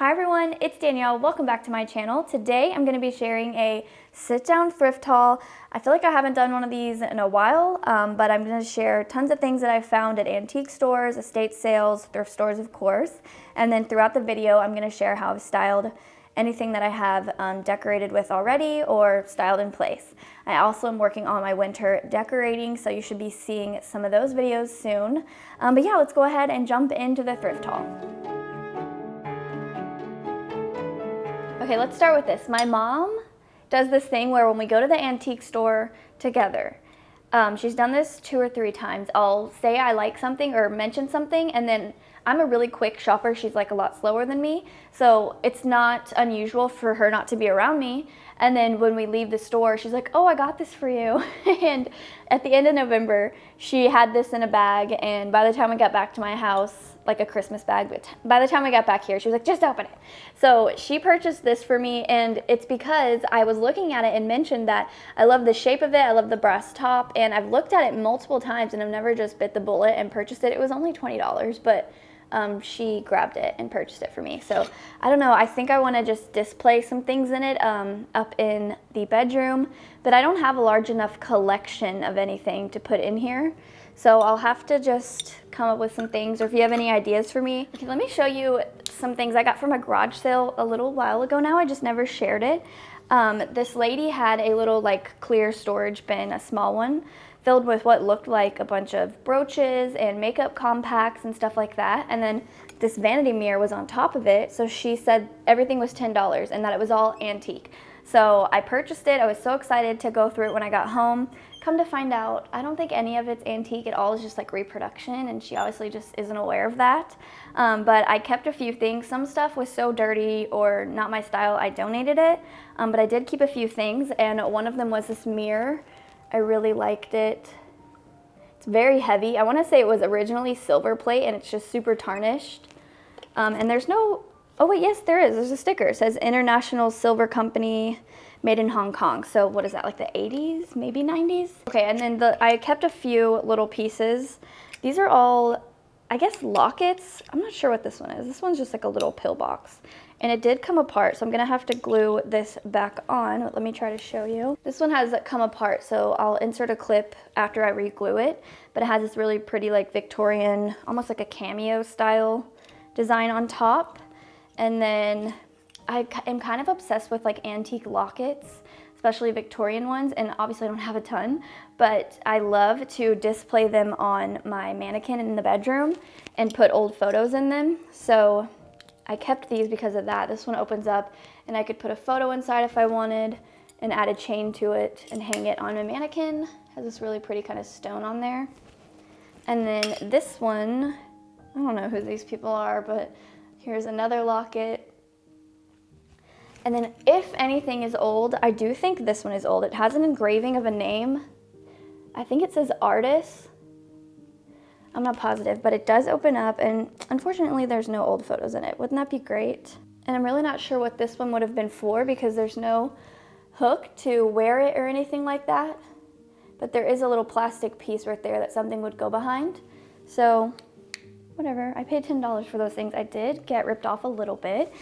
Hi everyone, it's Danielle. Welcome back to my channel. Today I'm going to be sharing a sit-down thrift haul. I feel like I haven't done one of these in a while, but I'm going to share tons of things that I found at antique stores, estate sales, thrift stores of course, and then throughout the video I'm going to share how I've styled anything that I have decorated with already or styled in place. I also am working on my winter decorating, so you should be seeing some of those videos soon. But yeah, let's go ahead and jump into the thrift haul. Okay, let's start with this. My mom does this thing where when we go to the antique store together, she's done this 2 or 3 times. I'll say I like something or mention something, and then I'm a really quick shopper. She's like a lot slower than me, so it's not unusual for her not to be around me. And then when we leave the store, she's like, oh, I got this for you. And at the end of November, she had this in a bag, and by the time we got back to my house, like a Christmas bag, but by the time I got back here, she was like, just open it. So she purchased this for me, and it's because I was looking at it and mentioned that I love the shape of it, I love the brass top, and I've looked at it multiple times and I've never just bit the bullet and purchased it. It was only $20, but she grabbed it and purchased it for me. So I don't know, I think I want to just display some things in it up in the bedroom, but I don't have a large enough collection of anything to put in here. So I'll have to just come up with some things, or if you have any ideas for me. Okay, let me show you some things I got from a garage sale a little while ago now. I just never shared it. This lady had a little like clear storage bin, a small one, filled with what looked like a bunch of brooches and makeup compacts and stuff like that. And then this vanity mirror was on top of it. So she said everything was $10 and that it was all antique. So I purchased it. I was so excited to go through it when I got home. Come to find out, I don't think any of it's antique at all. It's just like reproduction, and she obviously just isn't aware of that. But I kept a few things. Some stuff was so dirty or not my style, I donated it. But I did keep a few things, and one of them was this mirror. I really liked it. It's very heavy. I want to say it was originally silver plate, and it's just super tarnished. And there's no, oh wait, yes there is. There's a sticker. It says International Silver Company, made in Hong Kong. So what is that, like the 80s, maybe 90s? Okay, and then I kept a few little pieces. These are all, I guess, lockets. I'm not sure what this one is. This one's just like a little pill box. And it did come apart, so I'm gonna have to glue this back on. Let me try to show you. This one has come apart, so I'll insert a clip after I re-glue it. But it has this really pretty like Victorian, almost like a cameo style design on top. And then I am kind of obsessed with like antique lockets, especially Victorian ones, and obviously I don't have a ton, but I love to display them on my mannequin in the bedroom and put old photos in them. So I kept these because of that. This one opens up and I could put a photo inside if I wanted and add a chain to it and hang it on my mannequin. It has this really pretty kind of stone on there. And then this one, I don't know who these people are, but here's another locket. And then if anything is old, I do think this one is old. It has an engraving of a name. I think it says artist. I'm not positive, but it does open up, and unfortunately there's no old photos in it. Wouldn't that be great? And I'm really not sure what this one would have been for because there's no hook to wear it or anything like that. But there is a little plastic piece right there that something would go behind. So whatever, I paid $10 for those things. I did get ripped off a little bit.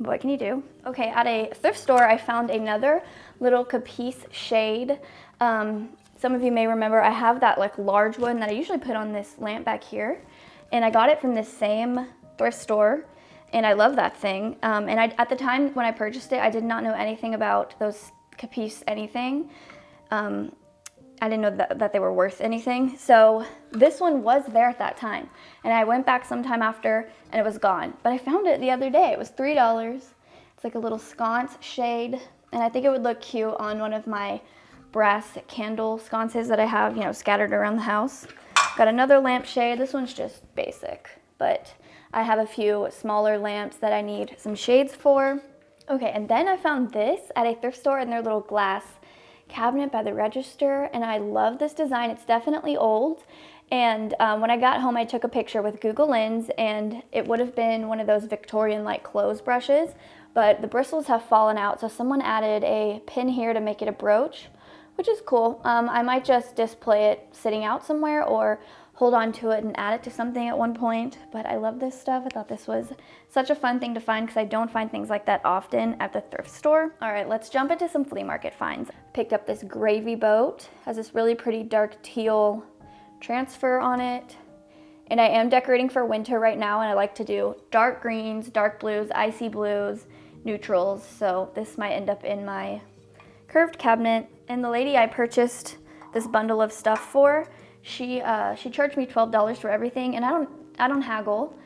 What can you do? Okay, at a thrift store, I found another little capice shade. Some of you may remember I have that like large one that I usually put on this lamp back here. And I got it from this same thrift store, and I love that thing. And at the time when I purchased it, I did not know anything about those capice anything. I didn't know that they were worth anything. So this one was there at that time. And I went back sometime after and it was gone. But I found it the other day. It was $3. It's like a little sconce shade. And I think it would look cute on one of my brass candle sconces that I have, you know, scattered around the house. Got another lampshade. This one's just basic, but I have a few smaller lamps that I need some shades for. Okay, and then I found this at a thrift store in their little glass cabinet by the register, and I love this design. It's definitely old, and when I got home I took a picture with Google Lens, and it would have been one of those Victorian like clothes brushes, but the bristles have fallen out, so someone added a pin here to make it a brooch, which is cool. I might just display it sitting out somewhere or hold on to it and add it to something at one point, but I love this stuff. I thought this was such a fun thing to find because I don't find things like that often at the thrift store. All right, let's jump into some flea market finds. Picked up this gravy boat, has this really pretty dark teal transfer on it. And I am decorating for winter right now, and I like to do dark greens, dark blues, icy blues, neutrals. So this might end up in my curved cabinet. And the lady I purchased this bundle of stuff for, she charged me $12 for everything, and I don't haggle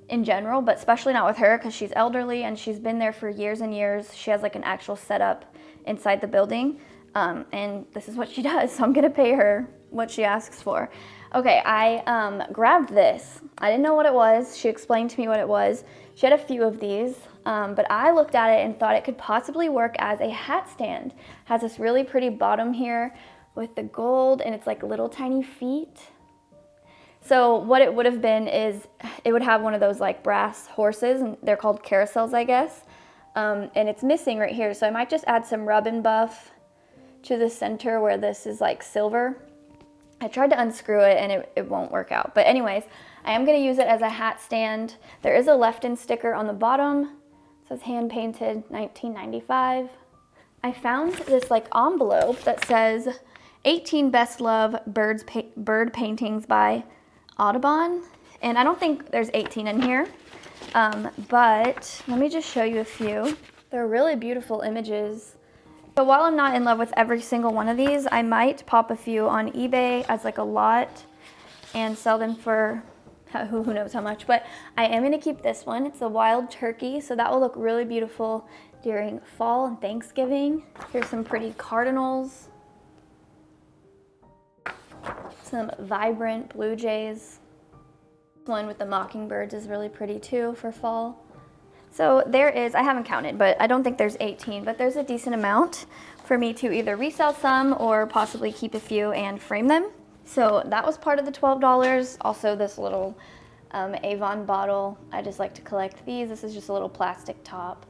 in general, but especially not with her because she's elderly and she's been there for years and years. She has like an actual setup inside the building, and this is what she does, so I'm gonna pay her what she asks for. Okay, I grabbed this. I didn't know what it was. She explained to me what it was. She had a few of these, but I looked at it and thought it could possibly work as a hat stand. It has this really pretty bottom here with the gold, and it's like little tiny feet. So what it would have been is it would have one of those like brass horses, and they're called carousels, I guess. And it's missing right here, so I might just add some rub and buff to the center where this is like silver. I tried to unscrew it and it won't work out. But anyways, I am gonna use it as a hat stand. There is a left-in sticker on the bottom. It says hand painted 1995. I found this like envelope that says 18 best love bird paintings by Audubon. And I don't think there's 18 in here, but let me just show you a few. They're really beautiful images. So while I'm not in love with every single one of these, I might pop a few on eBay as like a lot and sell them for who knows how much. But I am gonna keep this one. It's a wild turkey, so that will look really beautiful during fall and Thanksgiving. Here's some pretty cardinals. Some vibrant blue jays. One with the mockingbirds is really pretty too for fall. So there is, I haven't counted, but I don't think there's 18, but there's a decent amount for me to either resell some or possibly keep a few and frame them. So that was part of the $12. Also this little Avon bottle. I just like to collect these. This is just a little plastic top.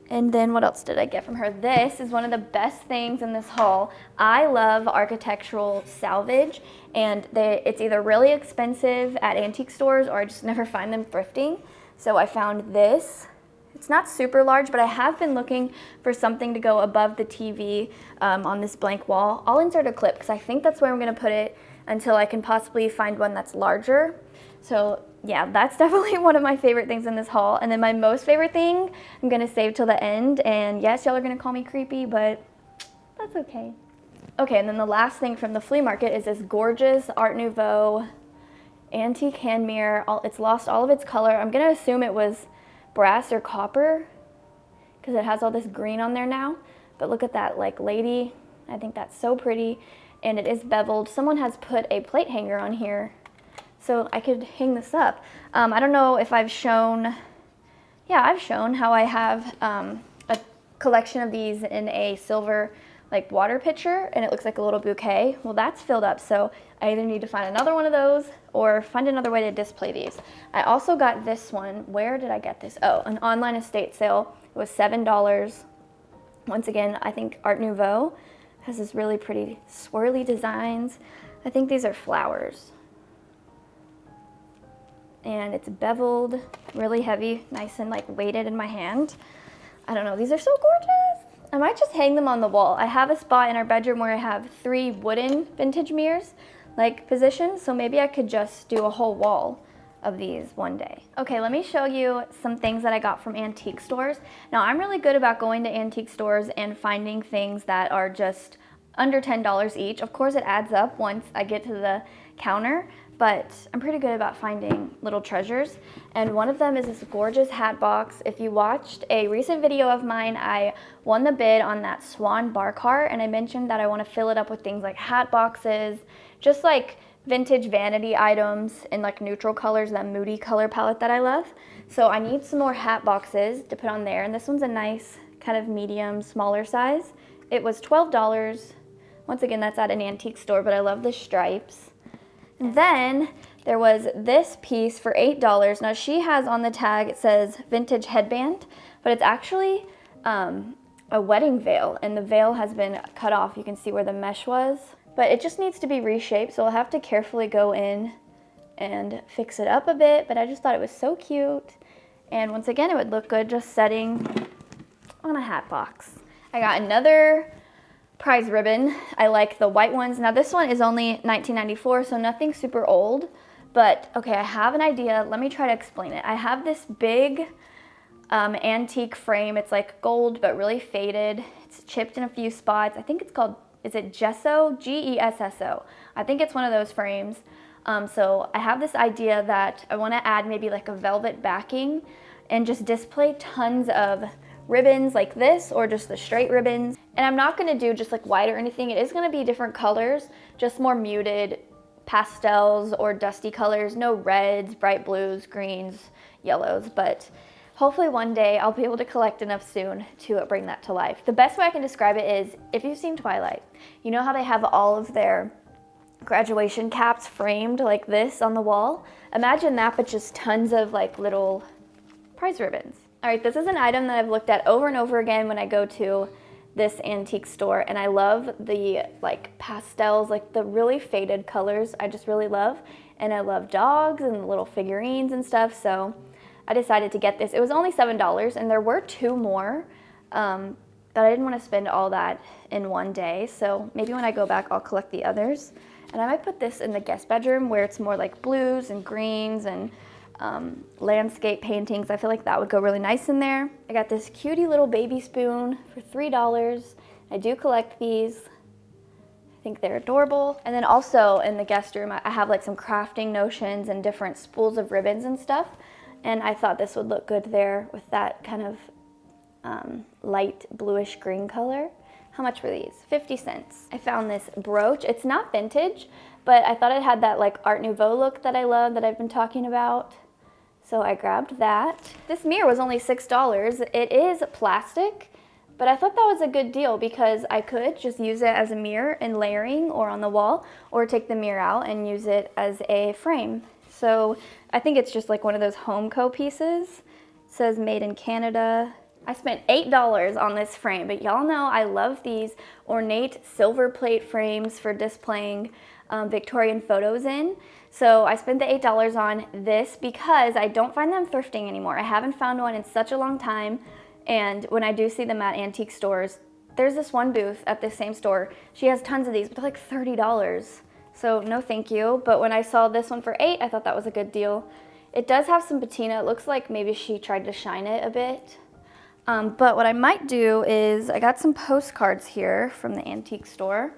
And then what else did I get from her? This is one of the best things in this haul. I love architectural salvage, and it's either really expensive at antique stores or I just never find them thrifting. So I found this. It's not super large, but I have been looking for something to go above the TV on this blank wall. I'll insert a clip because I think that's where I'm gonna put it until I can possibly find one that's larger. So yeah, that's definitely one of my favorite things in this haul. And then my most favorite thing, I'm gonna save till the end. And yes, y'all are gonna call me creepy, but that's okay. Okay, and then the last thing from the flea market is this gorgeous Art Nouveau antique hand mirror. It's lost all of its color. I'm gonna assume it was brass or copper because it has all this green on there now. But look at that like lady. I think that's so pretty. And it is beveled. Someone has put a plate hanger on here, so I could hang this up. I don't know if I've shown, yeah, I've shown how I have a collection of these in a silver like water pitcher, and it looks like a little bouquet. Well, that's filled up, so I either need to find another one of those or find another way to display these. I also got this one. Where did I get this? Oh, an online estate sale. It was $7. Once again, I think Art Nouveau has this really pretty swirly designs. I think these are flowers. And it's beveled, really heavy, nice and like weighted in my hand. I don't know, these are so gorgeous. I might just hang them on the wall. I have a spot in our bedroom where I have 3 wooden vintage mirrors, like positions, so maybe I could just do a whole wall of these one day. Okay, let me show you some things that I got from antique stores. Now, I'm really good about going to antique stores and finding things that are just under $10 each. Of course, it adds up once I get to the counter, but I'm pretty good about finding little treasures. And one of them is this gorgeous hat box. If you watched a recent video of mine, I won the bid on that Swan bar cart, and I mentioned that I want to fill it up with things like hat boxes, just like vintage vanity items in like neutral colors, that moody color palette that I love. So I need some more hat boxes to put on there, and this one's a nice kind of medium, smaller size. It was $12. Once again, that's at an antique store, but I love the stripes. And then there was this piece for $8. Now she has on the tag, it says vintage headband, but it's actually a wedding veil, and the veil has been cut off. You can see where the mesh was, but it just needs to be reshaped, so I'll have to carefully go in and fix it up a bit, but I just thought it was so cute. And once again, it would look good just setting on a hat box. I got another prize ribbon. I like the white ones. Now this one is only $19.94, so nothing super old, but okay, I have an idea. Let me try to explain it. I have this big antique frame. It's like gold, but really faded. It's chipped in a few spots. I think it's called, is it gesso? Gesso. I think it's one of those frames. So I have this idea that I want to add maybe like a velvet backing and just display tons of ribbons like this, or just the straight ribbons. And I'm not going to do just like white or anything. It is going to be different colors, just more muted pastels or dusty colors. No reds, bright blues, greens, yellows, but hopefully one day I'll be able to collect enough soon to bring that to life. The best way I can describe it is, if you've seen Twilight, you know how they have all of their graduation caps framed like this on the wall? Imagine that, but just tons of like little prize ribbons. All right, this is an item that I've looked at over and over again when I go to this antique store, and I love the like pastels, like the really faded colors. I just really love, and I love dogs and little figurines and stuff, so I decided to get this. It was only $7, and there were two more, but I didn't want to spend all that in one day, so maybe when I go back I'll collect the others. And I might put this in the guest bedroom where it's more like blues and greens and landscape paintings. I feel like that would go really nice in there. I got this cutie little baby spoon for $3. I do collect these. I think they're adorable. And then also in the guest room, I have like some crafting notions and different spools of ribbons and stuff. And I thought this would look good there with that kind of light bluish green color. How much were these? 50 cents. I found this brooch. It's not vintage, but I thought it had that like Art Nouveau look that I love, that I've been talking about. So I grabbed that. This mirror was only $6. It is plastic, but I thought that was a good deal because I could just use it as a mirror in layering or on the wall, or take the mirror out and use it as a frame. So I think it's just like one of those home co pieces. It says made in Canada. I spent $8 on this frame, but y'all know I love these ornate silver plate frames for displaying Victorian photos in. So I spent the $8 on this because I don't find them thrifting anymore. I haven't found one in such a long time, and when I do see them at antique stores, there's this one booth at this same store. She has tons of these, but they're like $30. So no thank you. But when I saw this one for $8, I thought that was a good deal. It does have some patina. It looks like maybe she tried to shine it a bit. But what I might do is, I got some postcards here from the antique store,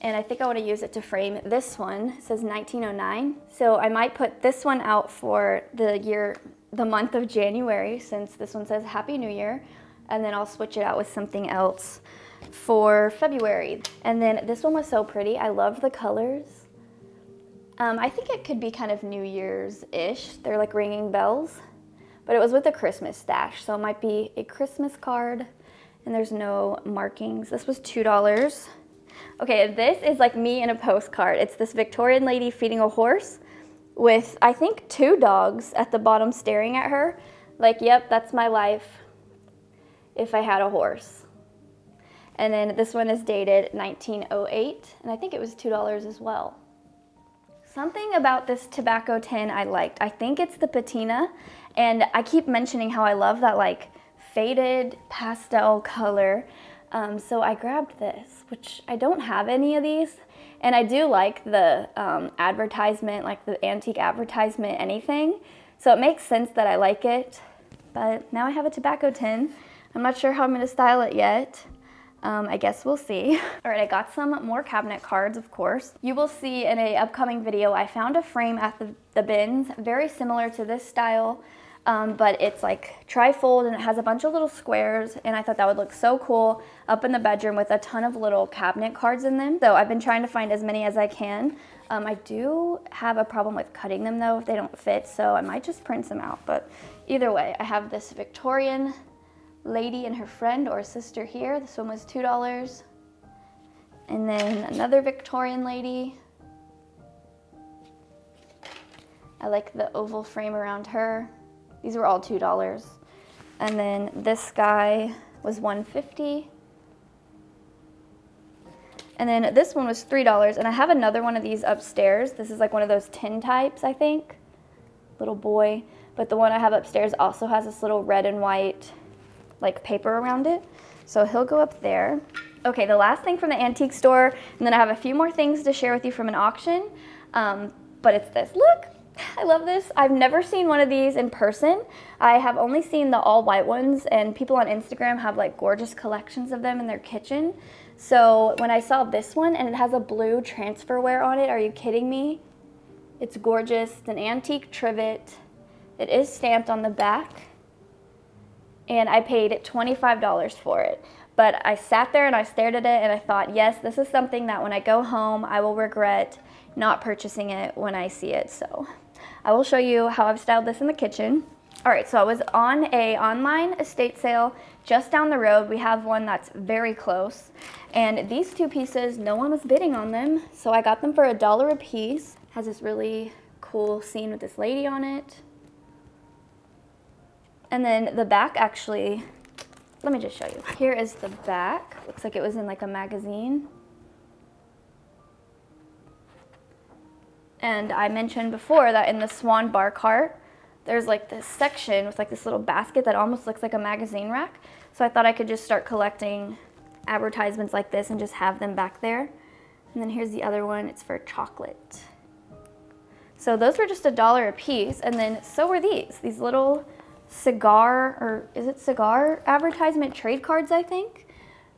and I think I want to use it to frame this one. It says 1909. So I might put this one out for the month of January, since this one says Happy New Year, and then I'll switch it out with something else for February. And then this one was so pretty. I love the colors. I think it could be kind of New Year's-ish. They're like ringing bells. But it was with a Christmas stash, so it might be a Christmas card, and there's no markings. This was $2. Okay, this is like me in a postcard. It's this Victorian lady feeding a horse with, I think, 2 dogs at the bottom staring at her. Like, yep, that's my life if I had a horse. And then this one is dated 1908, and I think it was $2 as well. Something about this tobacco tin I liked. I think it's the patina. And I keep mentioning how I love that like faded pastel color. So I grabbed this, which I don't have any of these. And I do like the advertisement, like the antique advertisement, anything. So it makes sense that I like it. But now I have a tobacco tin. I'm not sure how I'm going to style it yet. I guess we'll see. All right, I got some more cabinet cards, of course. You will see in an upcoming video, I found a frame at the bins, very similar to this style, but it's like tri-fold and it has a bunch of little squares, and I thought that would look so cool up in the bedroom with a ton of little cabinet cards in them. So I've been trying to find as many as I can. I do have a problem with cutting them though if they don't fit, so I might just print some out. But either way, I have this Victorian lady and her friend or sister here. This one was $2. And then another Victorian lady. I like the oval frame around her. These were all $2. And then this guy was $1.50. And then this one was $3, and I have another one of these upstairs. This is like one of those tin types, I think. Little boy. But the one I have upstairs also has this little red and white like paper around it. So he'll go up there. Okay, the last thing from the antique store, and then I have a few more things to share with you from an auction. But it's this. Look, I love this. I've never seen one of these in person. I have only seen the all white ones, and people on Instagram have like gorgeous collections of them in their kitchen. So when I saw this one, and it has a blue transferware on it, are you kidding me? It's gorgeous. It's an antique trivet. It is stamped on the back, and I paid $25 for it. But I sat there and I stared at it and I thought, yes, this is something that when I go home, I will regret not purchasing it when I see it. So I will show you how I've styled this in the kitchen. All right, so I was on an online estate sale just down the road. We have one that's very close. And these two pieces, no one was bidding on them. So I got them for $1 a piece. Has this really cool scene with this lady on it. And then the back actually, let me just show you. Here is the back. Looks like it was in like a magazine. And I mentioned before that in the Swan bar cart, there's like this section with like this little basket that almost looks like a magazine rack. So I thought I could just start collecting advertisements like this and just have them back there. And then here's the other one, it's for chocolate. So those were just $1 a piece. And then so were these little cigar, or is it cigar advertisement trade cards, I think.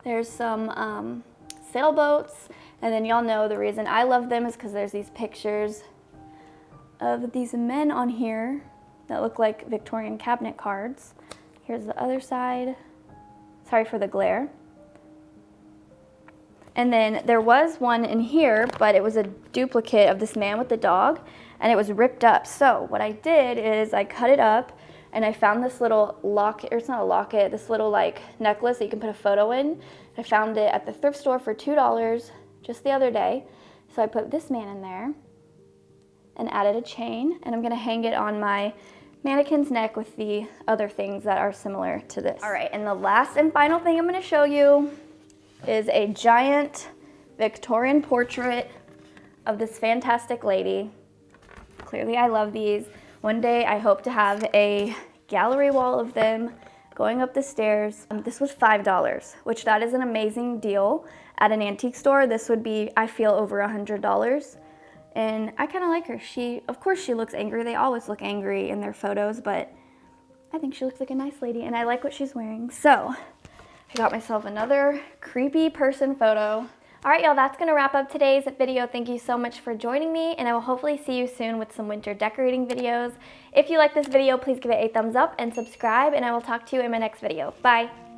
There's some sailboats, and then y'all know the reason I love them is because there's these pictures of these men on here that look like Victorian cabinet cards. Here's the other side. Sorry for the glare. And then there was one in here, but it was a duplicate of this man with the dog, and it was ripped up. So what I did is I cut it up, and I found this little locket, or it's not a locket, this little like necklace that you can put a photo in. I found it at the thrift store for $2 just the other day. So I put this man in there and added a chain, and I'm gonna hang it on my mannequin's neck with the other things that are similar to this. All right, and the last and final thing I'm gonna show you is a giant Victorian portrait of this fantastic lady. Clearly I love these. One day I hope to have a gallery wall of them going up the stairs. This was $5, which that is an amazing deal. At an antique store, this would be, I feel, over $100. And I kind of like her. Of course she looks angry. They always look angry in their photos, but I think she looks like a nice lady, and I like what she's wearing. So I got myself another creepy person photo. All right, y'all, that's gonna wrap up today's video. Thank you so much for joining me, and I will hopefully see you soon with some winter decorating videos. If you like this video, please give it a thumbs up and subscribe, and I will talk to you in my next video. Bye.